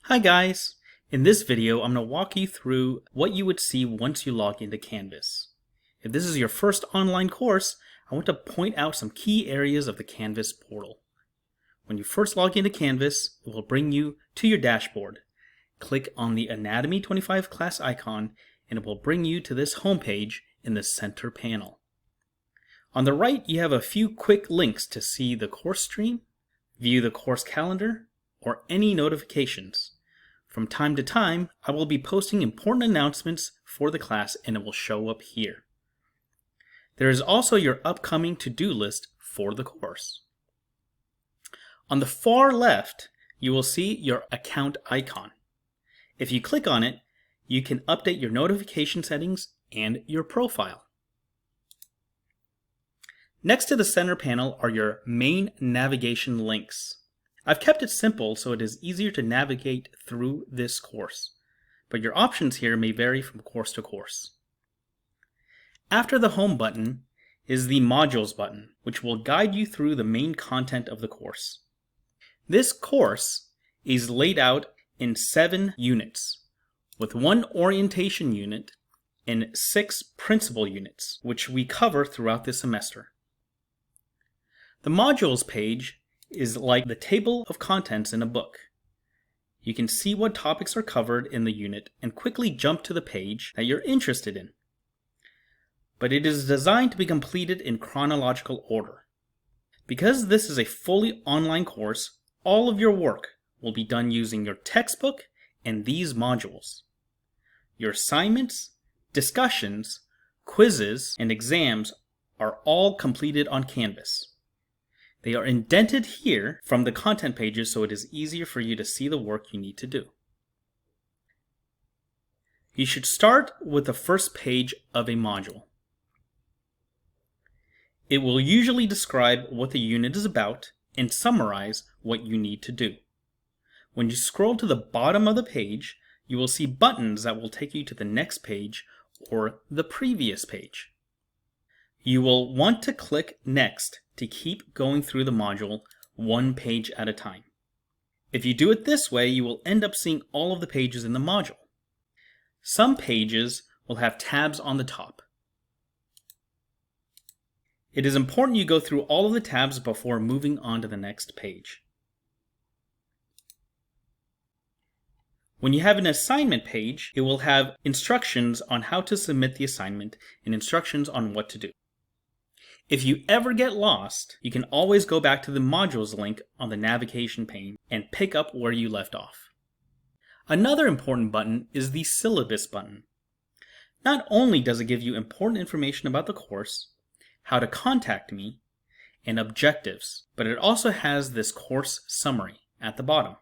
Hi guys! In this video, I'm going to walk you through what you would see once you log into Canvas. If this is your first online course, I want to point out some key areas of the Canvas portal. When you first log into Canvas, it will bring you to your dashboard. Click on the Anatomy 25 class icon and it will bring you to this homepage in the center panel. On the right, you have a few quick links to see the course stream, view the course calendar, or any notifications. From time to time, I will be posting important announcements for the class and it will show up here. There is also your upcoming to-do list for the course. On the far left, you will see your account icon. If you click on it, you can update your notification settings and your profile. Next to the center panel are your main navigation links. I've kept it simple so it is easier to navigate through this course, but your options here may vary from course to course. After the Home button is the Modules button, which will guide you through the main content of the course. This course is laid out in 7 units, with 1 orientation unit and 6 principal units, which we cover throughout the semester. The Modules page is like the table of contents in a book. You can see what topics are covered in the unit and quickly jump to the page that you're interested in. But it is designed to be completed in chronological order. Because this is a fully online course, all of your work will be done using your textbook and these modules. Your assignments, discussions, quizzes, and exams are all completed on Canvas. They are indented here from the content pages so it is easier for you to see the work you need to do. You should start with the first page of a module. It will usually describe what the unit is about and summarize what you need to do. When you scroll to the bottom of the page, you will see buttons that will take you to the next page or the previous page. You will want to click Next to keep going through the module 1 page at a time. If you do it this way, you will end up seeing all of the pages in the module. Some pages will have tabs on the top. It is important you go through all of the tabs before moving on to the next page. When you have an assignment page, it will have instructions on how to submit the assignment and instructions on what to do. If you ever get lost, you can always go back to the modules link on the navigation pane and pick up where you left off. Another important button is the syllabus button. Not only does it give you important information about the course, how to contact me, and objectives, but it also has this course summary at the bottom.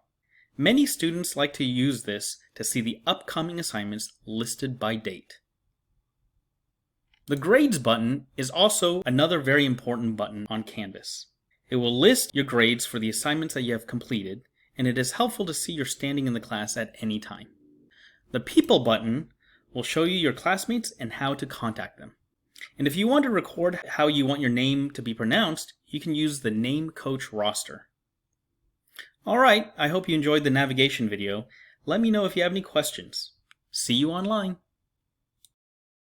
Many students like to use this to see the upcoming assignments listed by date. The Grades button is also another very important button on Canvas. It will list your grades for the assignments that you have completed, and it is helpful to see your standing in the class at any time. The People button will show you your classmates and how to contact them. And if you want to record how you want your name to be pronounced, you can use the Name Coach roster. Alright, I hope you enjoyed the navigation video. Let me know if you have any questions. See you online.